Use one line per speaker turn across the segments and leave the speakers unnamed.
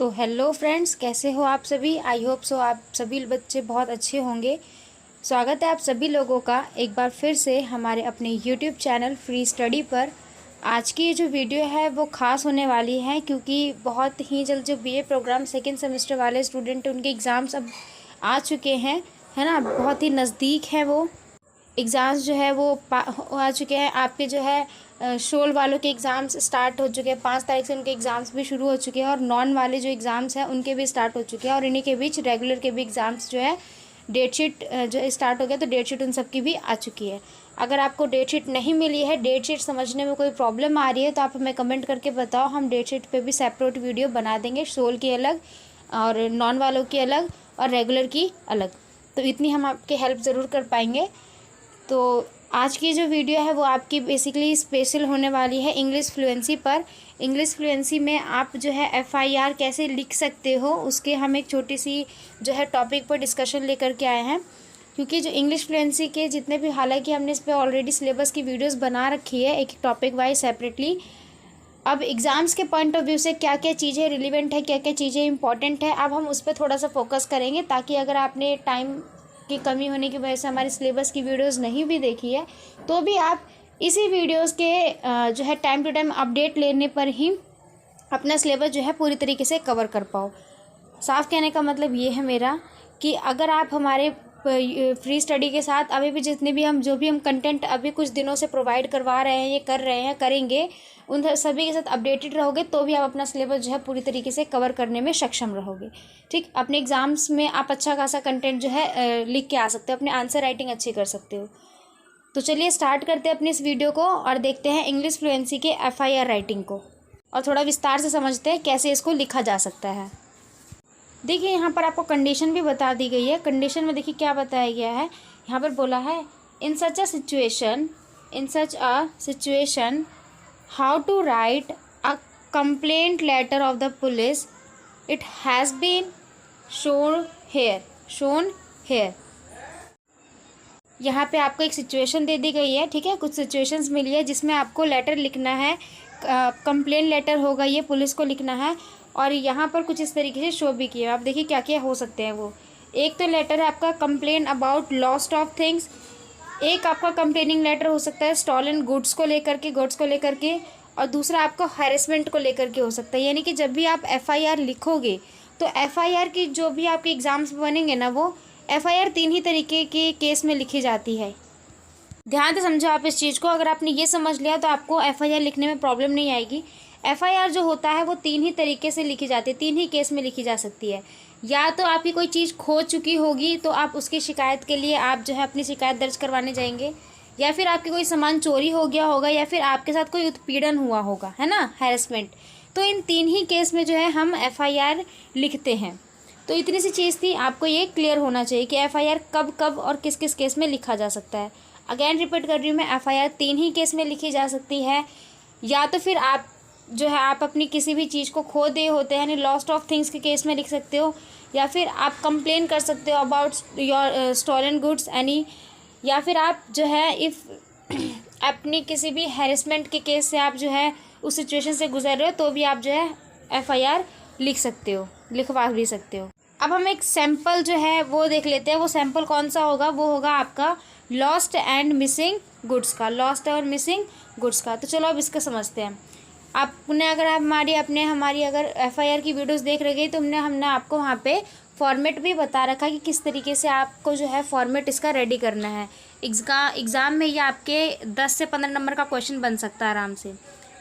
तो hello friends, कैसे हो आप सभी। आई होप सो आप सभी बच्चे बहुत अच्छे होंगे। स्वागत है आप सभी लोगों का एक बार फिर से हमारे अपने यूट्यूब चैनल फ्री स्टडी पर। आज की ये जो वीडियो है वो ख़ास होने वाली है क्योंकि बहुत ही जल्द जो बीए प्रोग्राम सेकेंड सेमेस्टर वाले स्टूडेंट उनके एग्ज़ाम्स अब आ चुके हैं, है ना। बहुत ही नज़दीक है वो एग्ज़ाम्स जो है वो आ चुके हैं। आपके जो है शोल वालों के एग्ज़ाम्स स्टार्ट हो चुके हैं। 5 तारीख से उनके एग्ज़ाम्स भी शुरू हो चुके हैं और नॉन वाले जो एग्ज़ाम्स हैं उनके भी स्टार्ट हो चुके हैं। और इन्हीं के बीच रेगुलर के भी एग्ज़ाम्स जो है डेट शीट जो स्टार्ट हो गया, तो डेट शीट उन सब की भी आ चुकी है। अगर आपको डेट शीट नहीं मिली है, डेट शीट समझने में कोई प्रॉब्लम आ रही है, तो आप हमें कमेंट करके बताओ। हम डेट शीट पर भी सेपरेट वीडियो बना देंगे, शोल की अलग और नॉन वालों की अलग और रेगुलर की अलग। तो इतनी हम आपकी हेल्प ज़रूर कर पाएंगे। तो आज की जो वीडियो है वो आपकी बेसिकली स्पेशल होने वाली है इंग्लिश फ्लुएंसी पर। इंग्लिश फ्लुएंसी में आप जो है FIR कैसे लिख सकते हो, उसके हम एक छोटी सी जो है टॉपिक पर डिस्कशन लेकर के आए हैं। क्योंकि जो इंग्लिश फ्लुएंसी के जितने भी, हालांकि हमने इस पर ऑलरेडी सिलेबस की वीडियोस बना रखी है एक टॉपिक वाइज सेपरेटली। अब एग्ज़ाम्स के पॉइंट ऑफ व्यू से क्या क्या चीज़ें रिलेवेंट है, क्या क्या चीज़ें इंपॉर्टेंट है, अब हम उस पर थोड़ा सा फोकस करेंगे, ताकि अगर आपने टाइम की कमी होने की वजह से हमारे सिलेबस की वीडियोस नहीं भी देखी है, तो भी आप इसी वीडियोस के जो है टाइम टू टाइम अपडेट लेने पर ही अपना सिलेबस जो है पूरी तरीके से कवर कर पाओ। साफ कहने का मतलब ये है मेरा कि अगर आप हमारे फ्री स्टडी के साथ अभी भी जितने भी हम कंटेंट अभी कुछ दिनों से प्रोवाइड करवा रहे हैं, ये कर रहे हैं, करेंगे, उन सभी के साथ अपडेटेड रहोगे तो भी आप अपना सिलेबस जो है पूरी तरीके से कवर करने में सक्षम रहोगे। ठीक, अपने एग्ज़ाम्स में आप अच्छा खासा कंटेंट जो है लिख के आ सकते हो, अपने आंसर राइटिंग अच्छी कर सकते हो। तो चलिए स्टार्ट करते हैं अपनी इस वीडियो को और देखते हैं इंग्लिश फ्लुएंसी के FIR राइटिंग को, और थोड़ा विस्तार से समझते हैं कैसे इसको लिखा जा सकता है। देखिए यहाँ पर आपको कंडीशन भी बता दी गई है। कंडीशन में देखिए क्या बताया गया है। यहाँ पर बोला है in such a situation how to write a complaint letter of the police, it has been shown here. यहाँ पे आपको एक सिचुएशन दे दी गई है, ठीक है। कुछ सिचुएशंस मिली है जिसमें आपको लेटर लिखना है, कंप्लेंट लेटर होगा, ये पुलिस को लिखना है। और यहाँ पर कुछ इस तरीके से शो भी किया। आप देखिए क्या क्या हो सकते हैं वो। एक तो लेटर है आपका complain about lost of things. एक आपका कंप्लेनिंग लेटर हो सकता है स्टॉलन गुड्स को लेकर के, और दूसरा आपका हैरेसमेंट को लेकर के हो सकता है। यानी कि जब भी आप FIR लिखोगे तो FIR की जो भी आपके एग्ज़ाम्स बनेंगे ना, वो FIR 3 ही तरीके के केस में लिखी जाती है। ध्यान से समझो आप इस चीज़ को। अगर आपने ये समझ लिया तो आपको FIR लिखने में प्रॉब्लम नहीं आएगी। FIR जो होता है वो 3 ही तरीके से लिखी जाती है, 3 ही केस में लिखी जा सकती है। या तो आपकी कोई चीज़ खो चुकी होगी तो आप उसकी शिकायत के लिए आप जो है अपनी शिकायत दर्ज करवाने जाएंगे, या फिर आपके कोई सामान चोरी हो गया होगा, या फिर आपके साथ कोई उत्पीड़न हुआ होगा, है ना, हैरेसमेंट। तो इन 3 ही केस में जो है हम FIR लिखते हैं। तो इतनी सी चीज़ थी, आपको ये क्लियर होना चाहिए कि FIR कब कब और किस किस केस में लिखा जा सकता है। अगेन रिपीट कर रही हूँ मैं, FIR 3 ही केस में लिखी जा सकती है। या तो फिर आप जो है आप अपनी किसी भी चीज़ को खो दे होते हैं, यानी लॉस्ट ऑफ थिंग्स के केस में लिख सकते हो, या फिर आप कंप्लेन कर सकते हो about your stolen goods any, या फिर आप जो है इफ़ अपनी किसी भी हैरेसमेंट के केस से आप जो है उस सिचुएशन से गुजर रहे हो तो भी आप जो है FIR लिख सकते हो, लिखवा भी सकते हो। अब हम एक सैम्पल जो है वो देख लेते हैं। वो सैम्पल कौन सा होगा, वो होगा आपका लॉस्ट एंड मिसिंग गुड्स का, लॉस्ट और मिसिंग गुड्स का। तो चलो अब इसका समझते हैं। आपने अगर आप हमारी अगर FIR की वीडियोस देख रहे तो हमने आपको वहाँ पे फॉर्मेट भी बता रखा कि किस तरीके से आपको जो है फॉर्मेट इसका रेडी करना है। एग्ज़ाम में ये आपके 10 से 15 नंबर का क्वेश्चन बन सकता है आराम से।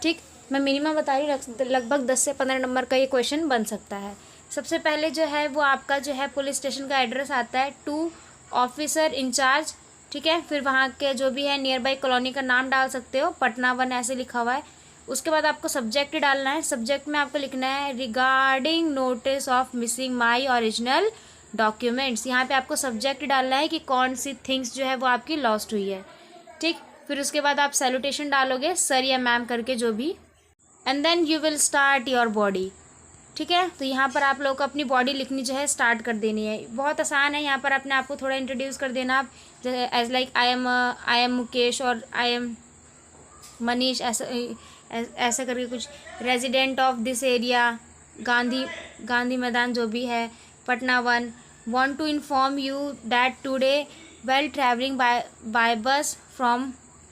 ठीक, मैं मिनिमम बता रही हूँ, लगभग 10 से 15 नंबर का ये क्वेश्चन बन सकता है। सबसे पहले जो है वो आपका जो है पुलिस स्टेशन का एड्रेस आता है, टू ऑफिसर इंचार्ज, ठीक है। फिर वहाँ के जो भी है नियर बाई कॉलोनी का नाम डाल सकते हो, पटना 1 ऐसे लिखा हुआ है। उसके बाद आपको सब्जेक्ट डालना है। सब्जेक्ट में आपको लिखना है regarding notice of missing my original documents. यहाँ पे आपको सब्जेक्ट डालना है कि कौन सी थिंग्स जो है वो आपकी लॉस्ट हुई है, ठीक। फिर उसके बाद आप सैल्यूटेशन डालोगे, सर या मैम करके जो भी, and then you will start your body, ठीक है। तो यहाँ पर आप लोग को अपनी बॉडी लिखनी जो है स्टार्ट कर देनी है। बहुत आसान है। यहाँ पर अपने आपको थोड़ा इंट्रोड्यूस कर देना आप, as like I am Mukesh और आई एम मनीष, ऐसा करके कुछ, resident of this area, Gandhi Gandhi Maidan जो भी है, Patna 1। Want to inform you that today while traveling by bus from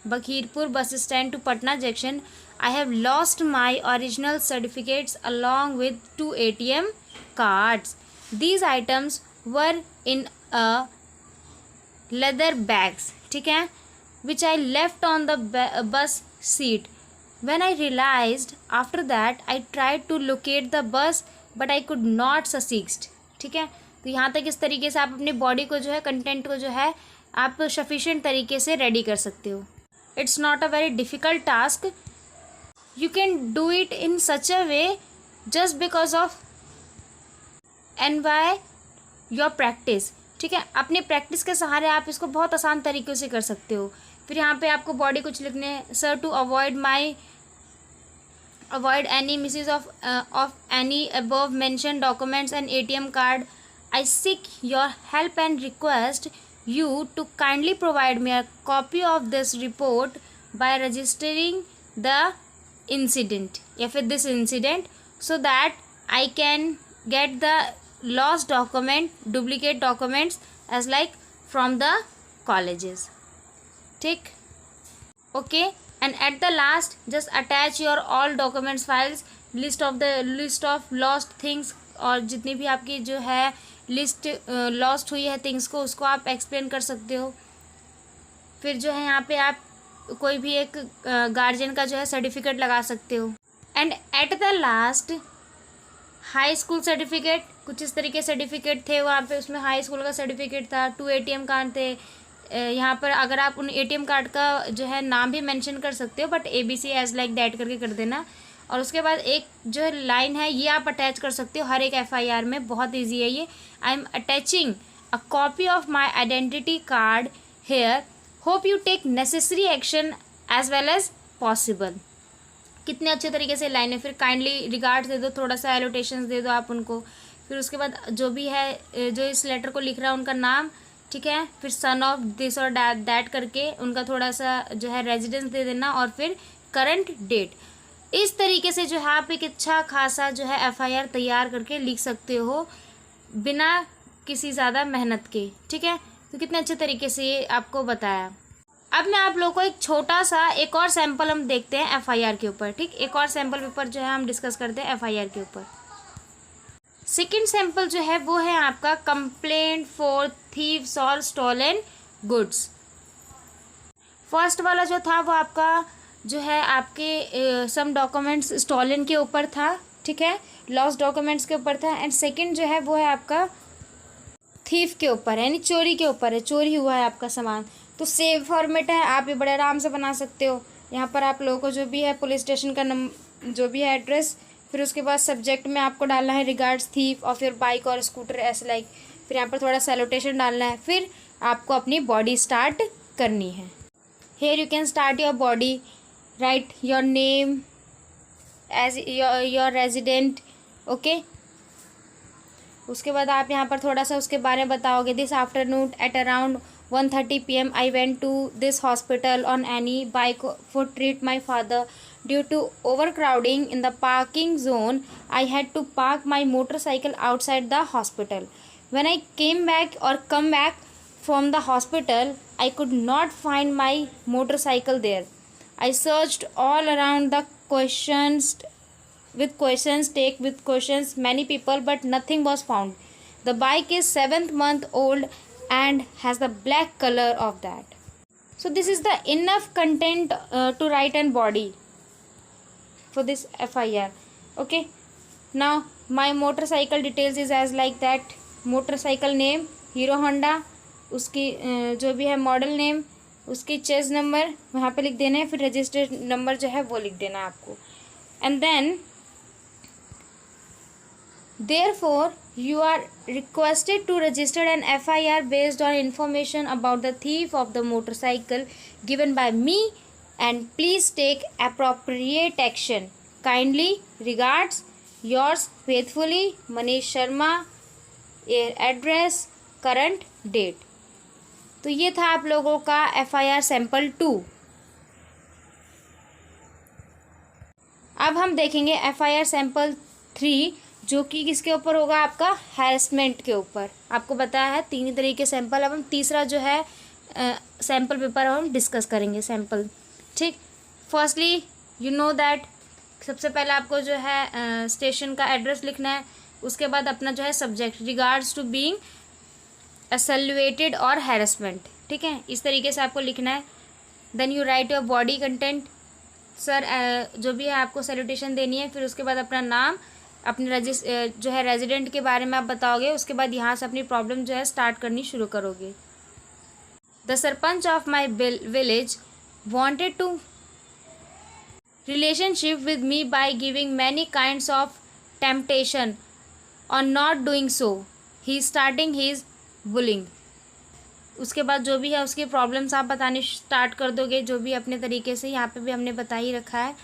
Bakhirpur bus stand to Patna junction, I have lost my original certificates along with 2 ATM cards. These items were in a leather bags, ठीक है, which I left on the bus seat. When I realized after that, I tried to locate the bus but I could not succeed. ठीक है, तो यहाँ तक इस तरीके से आप अपनी बॉडी को जो है, कंटेंट को जो है, आप सफिशिएंट तरीके से रेडी कर सकते हो. It's not a very difficult task. You can do it in such a way just because of and by your practice. ठीक है, अपनी प्रैक्टिस के सहारे आप इसको बहुत आसान तरीक़ों से कर सकते हो. फिर यहाँ पे आपको बॉडी कुछ लिखने, sir to avoid any misuse of any above mention documents and ATM card, I seek your help and request you to kindly provide me a copy of this report by registering the incident या फिर this incident so that I can get the lost duplicate documents as like from the colleges. ठीक, okay. And at the last just attach your all documents files, list of lost things, और जितनी भी आपकी जो है list lost हुई है things को, उसको आप एक्सप्लेन कर सकते हो. फिर जो है यहाँ पे आप कोई भी एक गार्जियन का जो है सर्टिफिकेट लगा सकते हो. And at the last high school certificate, कुछ इस तरीके सर्टिफिकेट थे वहाँ पे, उसमें हाई स्कूल का सर्टिफिकेट था, 2 ATM कार्ड थे. यहाँ पर अगर आप उन ATM कार्ड का जो है नाम भी मेंशन कर सकते हो, but ABC as like that करके कर देना. और उसके बाद एक जो है लाइन है, ये आप अटैच कर सकते हो हर एक FIR में. बहुत इजी है ये. I am attaching a copy of my identity card here, hope you take necessary action as well as possible. कितने अच्छे तरीके से लाइन है. फिर काइंडली रिगार्ड्स दे दो, थोड़ा सा एलोटेशंस दे दो आप उनको. फिर उसके बाद जो भी है, जो इस लेटर को लिख रहा है उनका नाम, ठीक है, फिर सन ऑफ दिस और दैट करके उनका थोड़ा सा जो है रेजिडेंस दे देना, और फिर करंट डेट. इस तरीके से जो है आप एक अच्छा खासा जो है FIR तैयार करके लिख सकते हो बिना किसी ज़्यादा मेहनत के. ठीक है, तो कितने अच्छे तरीके से ये आपको बताया. अब मैं आप लोगों को एक छोटा सा एक और सैंपल हम देखते हैं FIR के ऊपर. ठीक, एक और सैंपल पेपर जो है हम डिस्कस करते हैं FIR के ऊपर. सेकेंड सैंपल जो है वो है आपका कंप्लेंट फॉर थीव्स और स्टॉलन गुड्स. फर्स्ट वाला जो था वो आपका जो है आपके सम डॉक्यूमेंट्स स्टॉलन के ऊपर था. ठीक है, लॉस्ट डॉक्यूमेंट्स के ऊपर था. एंड सेकंड जो है वो है आपका थीफ के ऊपर है, यानी चोरी के ऊपर है, चोरी हुआ है आपका सामान. तो सेव फॉर्मेट है, आप ये बड़े आराम से बना सकते हो. यहाँ पर आप लोगों को जो भी है पुलिस स्टेशन का जो भी है एड्रेस, फिर उसके बाद सब्जेक्ट में आपको डालना है regards thief of your bike और स्कूटर ऐसे लाइक. फिर यहाँ पर थोड़ा सैल्यूटेशन डालना है. फिर आपको अपनी बॉडी स्टार्ट करनी है. Here you can start your body. Write your name as your resident. Okay, उसके बाद आप यहाँ पर थोड़ा सा उसके बारे में बताओगे. This afternoon at around 1:30 PM I went to this hospital on any bike for treat my father. Due to over crowding in the parking zone I had to park my motorcycle outside the hospital. When I came back from the hospital I could not find my motorcycle there. I searched all around the take with questions many people, but nothing was found. The bike is 7th month old and has the black color of that. So this is the enough content to write an body for this FIR. Okay. Now my motorcycle details is as like that. Motorcycle name Hero Honda, उसकी जो भी है model name, उसकी chest number वहाँ पे लिख देना है. फिर रजिस्टर्ड नंबर जो है वो लिख देना है आपको. And then therefore you are requested to register an FIR based on information about the thief of the motorcycle given by me and please take appropriate action. Kindly regards yours faithfully Manish Sharma. Address, current date. तो ये था आप लोगों का FIR sample 2. अब हम देखेंगे FIR sample 3 जो कि किसके ऊपर होगा, आपका हैरेसमेंट के ऊपर। आपको बताया है 3 तरीके सैंपल। अब हम तीसरा जो है सैंपल पेपर हम डिस्कस करेंगे सैंपल, ठीक। फर्स्टली यू नो दैट, सबसे पहले आपको जो है स्टेशन का एड्रेस लिखना है। उसके बाद अपना जो है सब्जेक्ट रिगार्ड्स टू बीइंग असल्युएटेड और हैरेसमेंट, ठीक है, इस तरीके से आपको लिखना है। Then you write your body content, sir जो भी है आपको सैल्यूटेशन देनी है। फिर उसके बाद अपना नाम, अपने जो है रेजिडेंट के बारे में आप बताओगे। उसके बाद यहाँ से अपनी प्रॉब्लम जो है स्टार्ट करनी शुरू करोगे। The sarpanch of my village wanted to relationship with me by giving many kinds of temptation और not doing so, he starting his bullying. उसके बाद जो भी है उसकी प्रॉब्लम्स आप बताने स्टार्ट कर दोगे, जो भी अपने तरीके से। यहाँ पे भी हमने बता ही रखा है।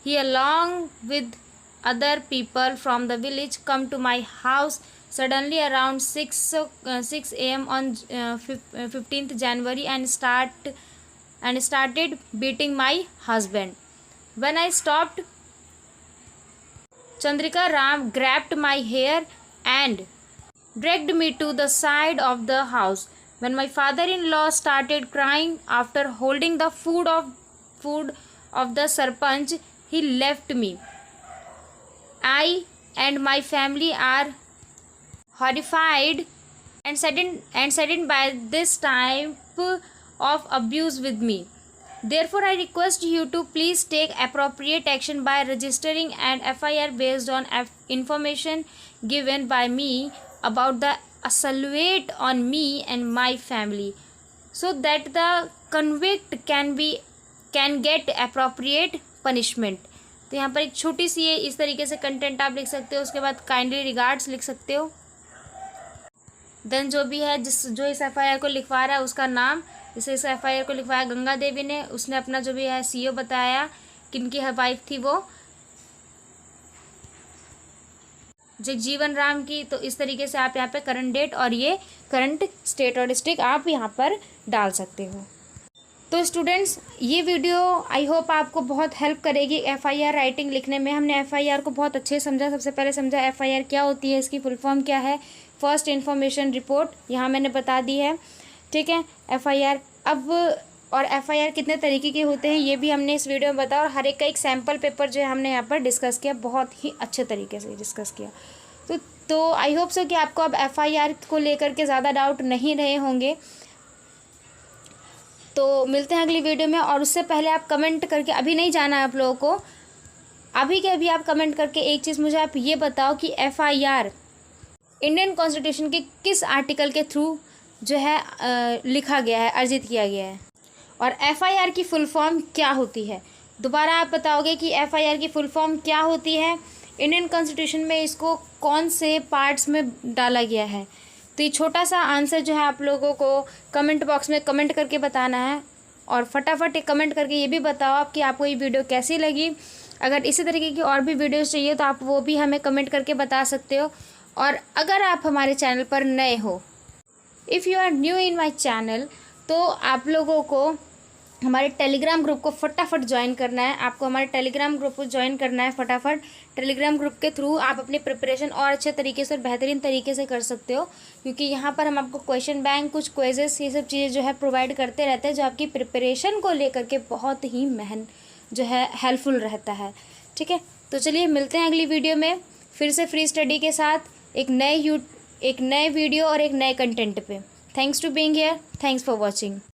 He along with other people from the village come to my house suddenly around 6 AM on 15th January and started beating my husband. When I stopped, Chandrika Ram grabbed my hair and dragged me to the side of the house. When my father-in-law started crying after holding the food of the sarpanch, he left me. I and my family are horrified and saddened by this type of abuse with me. Therefore, I request you to please take appropriate action by registering an FIR based on information given by me about the assault on me and my family, so that the convict can get appropriate punishment. तो यहाँ पर एक छोटी सी है, इस तरीके से content आप लिख सकते हो। उसके बाद काइंडली रिगार्ड्स लिख सकते हो। देन जो भी है जो इस FIR को लिखवा रहा है उसका नाम, जैसे इस FIR को लिखवाया गंगा देवी ने, उसने अपना जो भी है CO बताया, किनकी वाइफ थी वो जगजीवन राम की। तो इस तरीके से आप यहाँ पे करंट डेट और ये करंट स्टेट और डिस्ट्रिक्ट आप यहाँ पर डाल सकते हो। तो स्टूडेंट्स, ये वीडियो आई होप आपको बहुत हेल्प करेगी FIR राइटिंग लिखने में। हमने FIR को बहुत अच्छे समझा। सबसे पहले समझा FIR क्या होती है, इसकी फुल फॉर्म क्या है, फर्स्ट इन्फॉर्मेशन रिपोर्ट, यहाँ मैंने बता दी है, ठीक है। FIR अब और FIR कितने तरीके के होते हैं ये भी हमने इस वीडियो में बताया, और हर एक का एक सैम्पल पेपर जो है हमने यहाँ पर डिस्कस किया, बहुत ही अच्छे तरीके से डिस्कस किया। तो आई होप सो कि आपको अब FIR को लेकर के ज़्यादा डाउट नहीं रहे होंगे। तो मिलते हैं अगली वीडियो में। और उससे पहले आप कमेंट करके, अभी नहीं जाना है आप लोगों को, अभी के अभी आप कमेंट करके एक चीज़ मुझे आप ये बताओ कि FIR इंडियन कॉन्स्टिट्यूशन के किस आर्टिकल के थ्रू जो है लिखा गया है, अर्जित किया गया है, और FIR की फुल फॉर्म क्या होती है। दोबारा आप बताओगे कि FIR की फुल फॉर्म क्या होती है, इंडियन कॉन्स्टिट्यूशन में इसको कौन से पार्ट्स में डाला गया है। तो ये छोटा सा आंसर जो है आप लोगों को कमेंट बॉक्स में कमेंट करके बताना है, और फटाफट एक कमेंट करके ये भी बताओ आप कि आपको ये वीडियो कैसी लगी। अगर इसी तरीके की और भी वीडियोस चाहिए तो आप वो भी हमें कमेंट करके बता सकते हो। और अगर आप हमारे चैनल पर नए हो, if you are new in my channel, तो आप लोगों को हमारे टेलीग्राम ग्रुप को फटाफट ज्वाइन करना है। आपको हमारे टेलीग्राम ग्रुप को ज्वाइन करना है फटाफट। टेलीग्राम ग्रुप के थ्रू आप अपनी प्रिपरेशन और अच्छे तरीके से और बेहतरीन तरीके से कर सकते हो, क्योंकि यहाँ पर हम आपको क्वेश्चन बैंक, कुछ क्वेजेस, ये सब चीज़ें जो है प्रोवाइड करते रहते हैं, जो आपकी प्रिपरेशन को लेकर के बहुत ही जो है हेल्पफुल रहता है, ठीक है। तो चलिए मिलते हैं अगली वीडियो में फिर से फ्री स्टडी के साथ एक नए वीडियो और एक नए कंटेंट पे। Thanks to being here, thanks for watching.